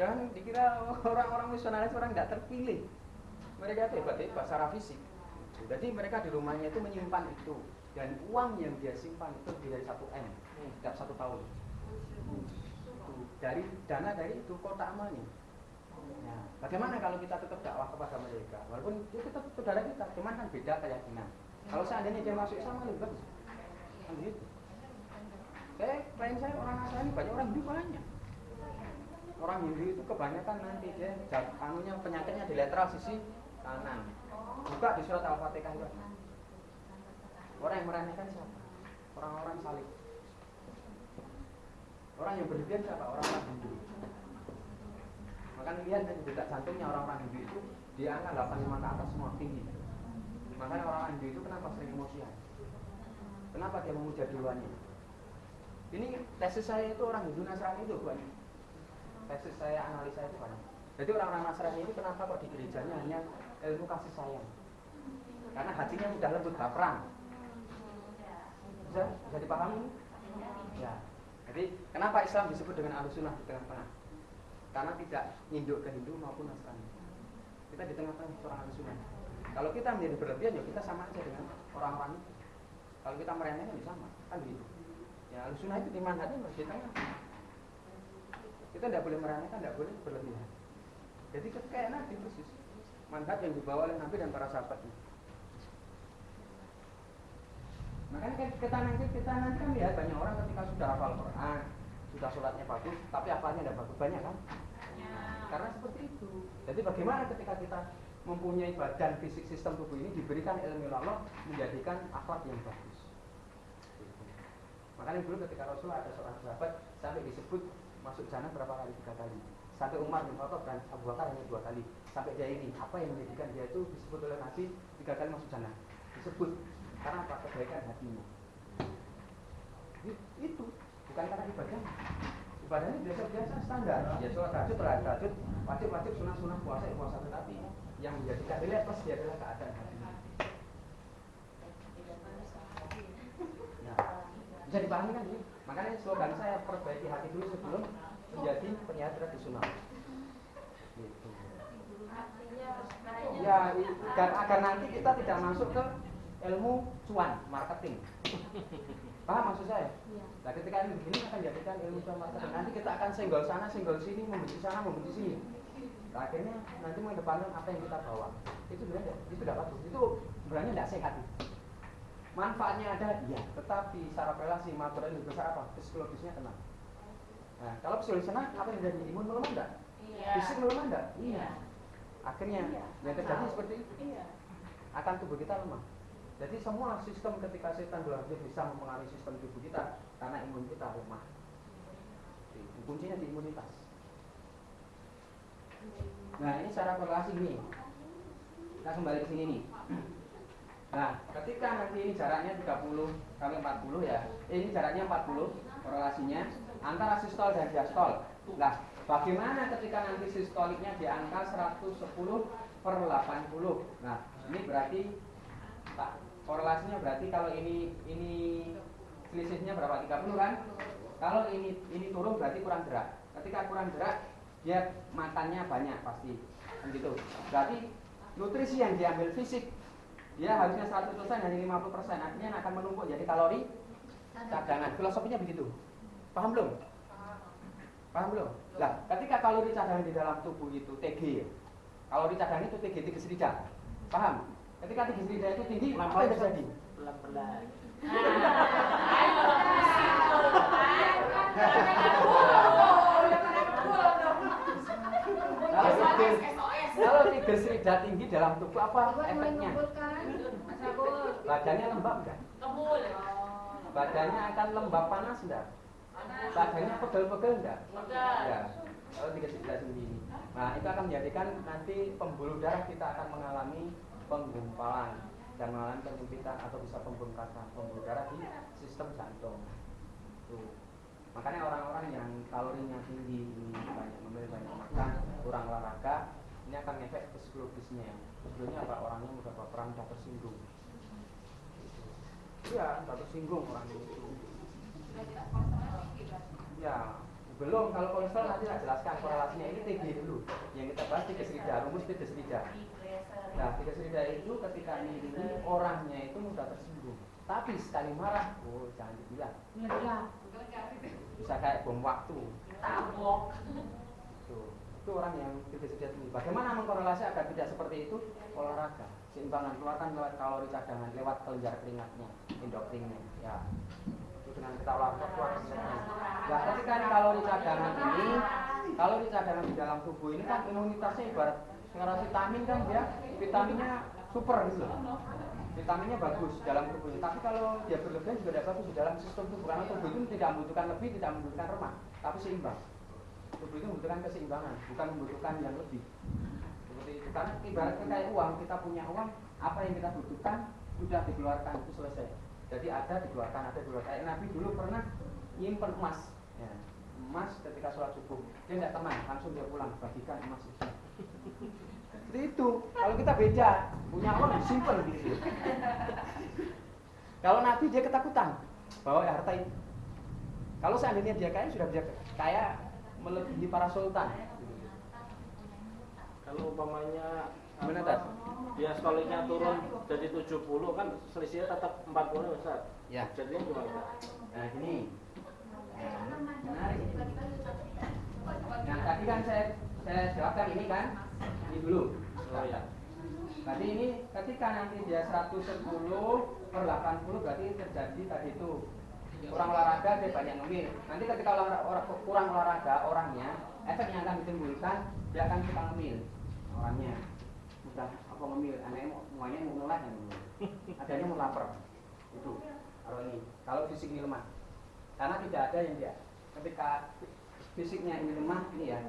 Jangan dikira orang-orang misionaris orang tidak terpilih. Mereka itu hebat-hebat secara fisik. Jadi mereka di rumahnya itu menyimpan itu, dan uang yang dia simpan itu lebih dari 1 M setiap 1 tahun. Dari dana dari itu kota amalnya. Nah, bagaimana kalau kita tetap dakwah kepada mereka? Walaupun dia tetap saudara kita, cuman kan beda keyakinan. Kalau seandainya dia masuk Islam lebih bagus. Kan begitu. Klien saya orang Nasrani banyak, orang Hindu banyak. Orang Hindu itu kebanyakan nanti dia penyakitnya di lateral sisi kanan. Buka di surat Al-Fatihah juga. Orang yang meremehkan siapa? Orang-orang salib. Orang yang berlebihan siapa? Orang-orang Hindu. Makanya lihat dari detak jantungnya orang-orang Hindu itu di angka 85 ke atas semua tinggi. Makanya orang-orang Hindu itu kenapa sering emosian? Kenapa dia memuja dewannya? Ini tesis saya itu orang Hindu Nasrani itu banyak. Tesis saya, analisa itu banyak. Jadi orang-orang Nasrani itu kenapa kok di gerejanya hanya ilmu kasih sayang? Karena hatinya mudah lembut, baperan. Bisa dipahami? Ya. Jadi kenapa Islam disebut dengan Ahlussunnah di tengah-tengah? Karena tidak induk ke Hindu maupun Nasrani. Kita di tengah-tengah seorang Ahlussunnah. Kalau kita menjadi berlebihan, ya kita sama aja dengan orang-orang itu. Kalau kita meremehkan, ya sama, kan begitu. Ya Ahlussunnah itu di mana aja di tengah. Kita tidak boleh meremehkan, tidak boleh berlebihan. Jadi kayak Nabi persis. Manhaj yang dibawa oleh Nabi dan para sahabatnya. Makanya kita nanti kan lihat banyak orang ketika sudah hafal Quran, sudah sholatnya bagus, tapi hafalnya tidak bagus, banyak kan? Karena seperti itu. Jadi bagaimana ketika kita mempunyai badan fisik sistem tubuh ini diberikan ilmu Allah menjadikan akhlak yang bagus. Makanya dulu ketika Rasulullah ada seorang sahabat sampai disebut masuk jannah berapa kali? 3 kali. Sampai Umar bin Khattab dan Abu Bakar hanya 2 kali. Sampai dia ini apa yang menjadikan dia itu disebut oleh Nabi 3 kali masuk jannah? Disebut karena apa? Kebaikan hatinya. Itu bukan karena ibadah. Ibadahnya biasa-biasa standar. Ya sholat tahajud, tahajud, wajib, sunah-sunah, puasa, tetapi yang menjadikan dilihat plus dia adalah keadaan hatinya. Nah, Bisa dipahami kan ini? Makanya slogan saya perbaiki hati dulu sebelum menjadi penyiar tradisional. Gitu. Ya, agar nanti kita tidak masuk ke ilmu cuan marketing. Paham maksud saya? Nah, ketika ini begini akan jadikan ilmu cuan marketing. Nanti kita akan senggol sana, senggol sini, membenci sana, membenci sini. Nah, akhirnya nanti mengedepankan apa yang kita bawa. Itu sebenarnya itu tidak bagus. Itu sebenarnya tidak sehat. Manfaatnya ada, iya, tetapi secara relasi materi lebih besar apa? Psikologisnya kena. Nah, kalau psikologis kena, apa yang terjadi? Imun melemah enggak? Fisik melemah enggak? Iya. Akhirnya yang terjadi seperti itu. Akan tubuh kita lemah. Jadi semua sistem ketika setan bekerja bisa mempengaruhi sistem tubuh kita karena imun kita lemah. Kuncinya di imunitas. Nah, ini secara korelasi ini. Kita kembali ke sini nih. Nah, ketika nanti ini jaraknya 30 sampai 40 ya. Ini jaraknya 40 korelasinya antara sistol dan diastol. Nah, bagaimana ketika nanti sistoliknya di angka 110/80? Nah, ini berarti Pak, korelasinya berarti kalau ini selisihnya berapa? 30 kan? Kalau ini turun berarti kurang gerak. Ketika kurang gerak, dia makannya banyak pasti. Kan gitu. Berarti nutrisi yang diambil fisik dia harusnya 100% hanya 50%, artinya akan menumpuk jadi kalori cadangan. Filosofinya begitu. Paham belum? Paham belum? Nah, ketika kalori cadangan di dalam tubuh itu TG, kalori cadangan itu TG, trigliserida. Paham? Ketika trigliserida itu tinggi, apa yang terjadi? Pelan-pelan. Kalau trigliserida tinggi dalam tubuh apa efeknya? Badannya lembab enggak? Badannya akan lembab panas enggak? Badannya pegel-pegel enggak? Ya. Kalau trigliserida tinggi. Nah, itu akan menjadikan nanti pembuluh darah kita akan mengalami penggumpalan dan mengalami penyempitan atau bisa pembengkakan pembuluh darah di sistem jantung. Tuh. Makanya orang-orang yang kalorinya tinggi, banyak makan, kurang olahraga, ini akan ngefek psikologisnya. Sebelumnya apa? Orangnya mudah baperan, mudah tersinggung. Iya, mudah tersinggung orang itu. Ya, belum. Kalau kolesterol nanti saya jelaskan korelasinya. Ini TG dulu. Yang kita bahas trigliserida, rumus trigliserida. Nah, trigliserida itu ketika ini orangnya itu mudah tersinggung. Tapi sekali marah, oh jangan dibilang. Bisa kayak bom waktu. Tabok. Itu orang yang trigliserida tinggi. Bagaimana mengkorelasi agar tidak seperti itu? Olahraga, seimbangan, keluarkan lewat kalori cadangan, lewat kelenjar keringatnya, endokrinnya. Ya, itu dengan kita olahraga kuat sebenarnya. Nah, ketika kalori cadangan di dalam tubuh ini kan imunitasnya ibarat sekarang vitamin kan dia, vitaminnya super gitu loh. Vitaminnya bagus dalam tubuh ini. Tapi kalau dia berlebihan juga tidak bagus di dalam sistem tubuh. Karena tubuh itu tidak membutuhkan lebih, tidak membutuhkan remah, tapi seimbang. Tubuh itu membutuhkan keseimbangan, bukan membutuhkan yang lebih. Seperti itu. Karena ibaratnya kayak uang, kita punya uang, apa yang kita butuhkan sudah dikeluarkan, itu selesai. Jadi ada dikeluarkan, ada dikeluarkan. Kayak Nabi dulu pernah nyimpen emas. Ya. Emas ketika sholat subuh, dia tidak tenang, langsung dia pulang bagikan emas itu. Seperti itu. Kalau kita beda, punya uang disimpan gitu. Kalau Nabi dia ketakutan bawa harta itu. Kalau seandainya dia kaya sudah bisa kaya melebihi para sultan. Kalau umpamanya Gimana, Tat? dia stoliknya turun jadi 70 kan selisihnya tetap 40 Ustaz. Ya. Jadinya gimana? Nah gini. Menarik. Nah tadi kan saya jelaskan ini kan, ini dulu. Oh ya. Berarti ini ketika nanti dia 110/80 berarti terjadi tadi itu kurang olahraga dia banyak ngemil. Nanti ketika kurang olahraga orangnya, efek yang akan ditimbulkan dia akan suka ngemil orangnya. Mudah apa ngemil, anaknya semuanya mau nolak yang ngemil. Adanya mau lapar. Itu kalau ini, kalau fisik ini lemah. Karena tidak ada yang dia ketika fisiknya ini lemah ini ya.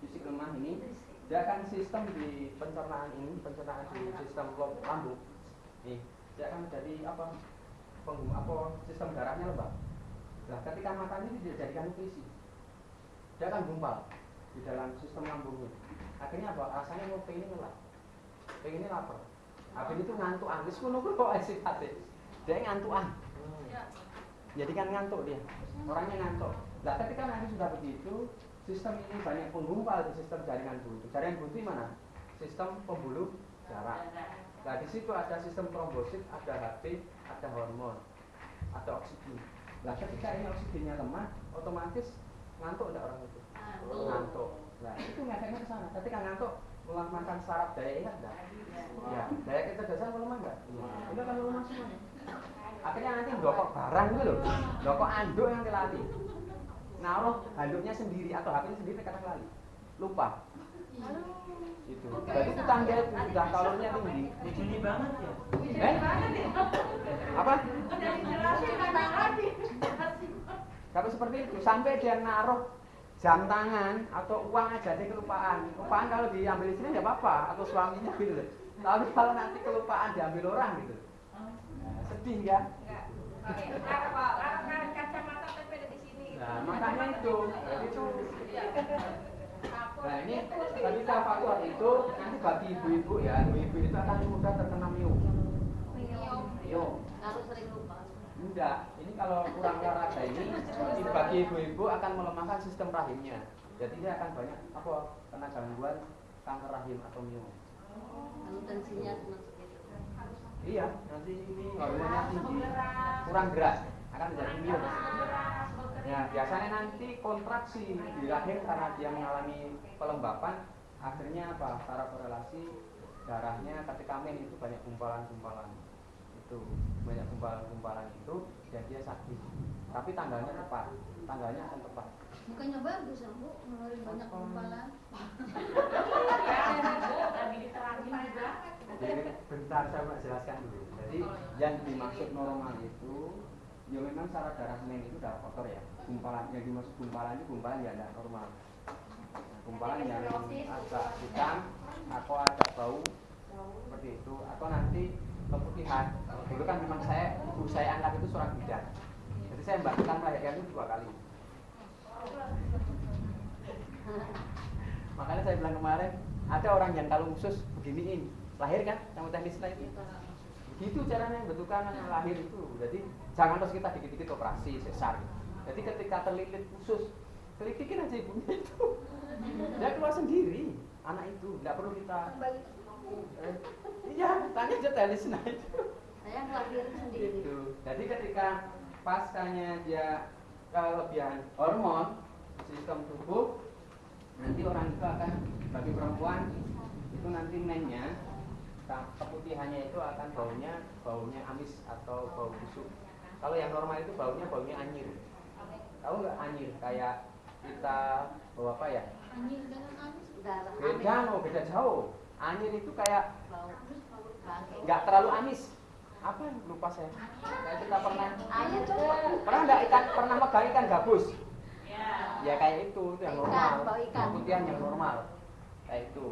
Fisik lemah ini dia akan sistem di pencernaan ini, pencernaan di sistem lambung. Nih, dia akan menjadi apa? Sistem darahnya lembab. Nah, ketika makan ini dijadikan nutrisi, dia akan gumpal di dalam sistem lambungnya. Akhirnya apa? Rasanya mau pengen ini lapar. Habis itu ngantuk, wis ngono kok sifatnya. Dia ngantukan. jadi kan ngantuk dia, orangnya ngantuk. Nah ketika nanti sudah begitu, sistem ini banyak penggumpal di sistem jaringan buntu. Jaringan buntu mana? Sistem pembuluh darah. Nah di situ ada sistem trombosit, ada HB, ada hormon, ada oksigen. Nah ketika ini oksigennya lemah, otomatis ngantuk enggak orang itu? Ngantuk. Nah itu ngefeknya ke sana. Ketika ngantuk melemahkan saraf daya ingat enggak? Ya, daya kecerdasan melemah enggak? Itu akan melemah semuanya. Akhirnya nanti dokok barang gitu loh, dokok anduk yang kelali. Naruh handuknya sendiri atau HP-nya sendiri kadang kelali. Lupa. Itu. Berarti itu tanda itu sudah kalornya tinggi. Begini banget ya. Apa? Tapi seperti itu sampai dia naruh jam tangan atau uang aja dia kelupaan. Kelupaan kalau diambil istrinya nggak apa-apa atau suaminya gitu loh. Tapi kalau nanti kelupaan diambil orang gitu, nah, sedih ya. Kacamata tapi ada di sini. Nah makanya itu, jadi itu. Nah ini tadi faktor itu nanti bagi ibu-ibu ya, ibu-ibu itu akan mudah terkena myom. Harus sering lupa. Enggak, ini kalau kurang olahraga ini bagi ibu-ibu akan melemahkan sistem rahimnya. Jadi dia akan banyak kena gangguan kanker rahim atau myom. Lalu tensinya masuk itu. Iya, nanti ini hormonnya tinggi, kurang gerak, akan menjadi myom. Ya, biasanya nanti kontraksi di rahim karena dia mengalami pelembapan, akhirnya apa? Secara korelasi darahnya ketika men itu banyak gumpalan-gumpalan. Itu banyak gumpalan-gumpalan itu dan dia sakit. Tapi tanggalnya tepat, tanggalnya akan tepat. Bukannya bagus ya Bu, ngeluarin banyak gumpalan. Jadi bentar saya jelaskan dulu. Jadi yang dimaksud normal itu, ya memang secara darah men itu darah kotor ya. Gumpalan yang dimaksud gumpalan itu gumpalan yang tidak normal. Nah, gumpalan yang agak hitam atau agak bau seperti itu, atau nanti keputihan. Dulu kan memang ibu saya angkat itu seorang bidan. Jadi saya membantukan melahirkan itu 2 kali. Makanya saya bilang kemarin ada orang yang kalau khusus beginiin lahir kan, yang teknis lah itu. Begitu caranya bentukan lahir itu. Jadi jangan terus kita dikit-dikit operasi sesar. Jadi ketika terlilit khusus, kelitikin aja ibunya itu. Dia keluar sendiri, anak itu nggak perlu kita. Iya, tanya aja telisna itu. Saya ngelahirin sendiri. Gitu. Jadi ketika paskanya dia kelebihan hormon sistem tubuh, nanti orang itu akan bagi perempuan itu nanti mennya keputihannya itu akan baunya amis atau bau busuk. Kalau yang normal itu baunya anyir. Tahu nggak anyir? Kayak kita bau apa ya? Anjing dengan amis darah. Beda jauh. Anyir itu kayak Bau. nggak terlalu amis. Apa lupa saya? Kayak kita pernah Ayo coba. pernah nggak pernah megang ikan gabus? Ya kayak itu yang Ikan, normal. bau ikan. Keputihan yang normal. Kayak itu.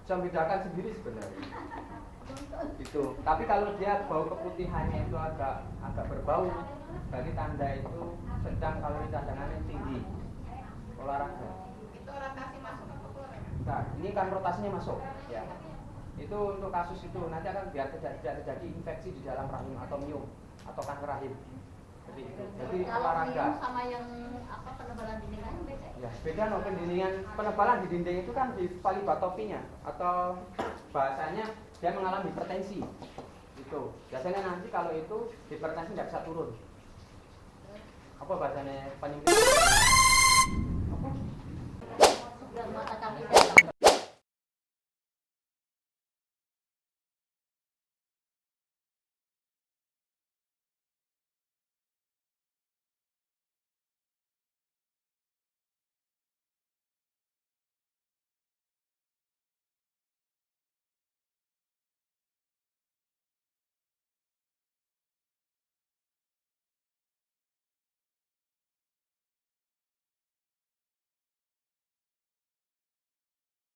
Bisa membedakan sendiri sebenarnya. Itu. Tapi kalau dia bau keputihannya itu agak berbau, berarti tanda itu sedang kalori cadangannya tinggi. Olahraga. Itu rotasi masuk ke keluar. Nah, ini kan rotasinya masuk, ya. Itu untuk kasus itu nanti akan biar tidak terjadi infeksi di dalam rahim atau myom atau kanker rahim. Jadi itu. Jadi Kalau olahraga. minum sama yang penebalan dinding kan beda. Ya, beda no pendindingan penebalan di dinding itu kan di palibatopinya atau bahasanya dia mengalami hipertensi. Itu. Biasanya nanti kalau itu hipertensi tidak bisa turun.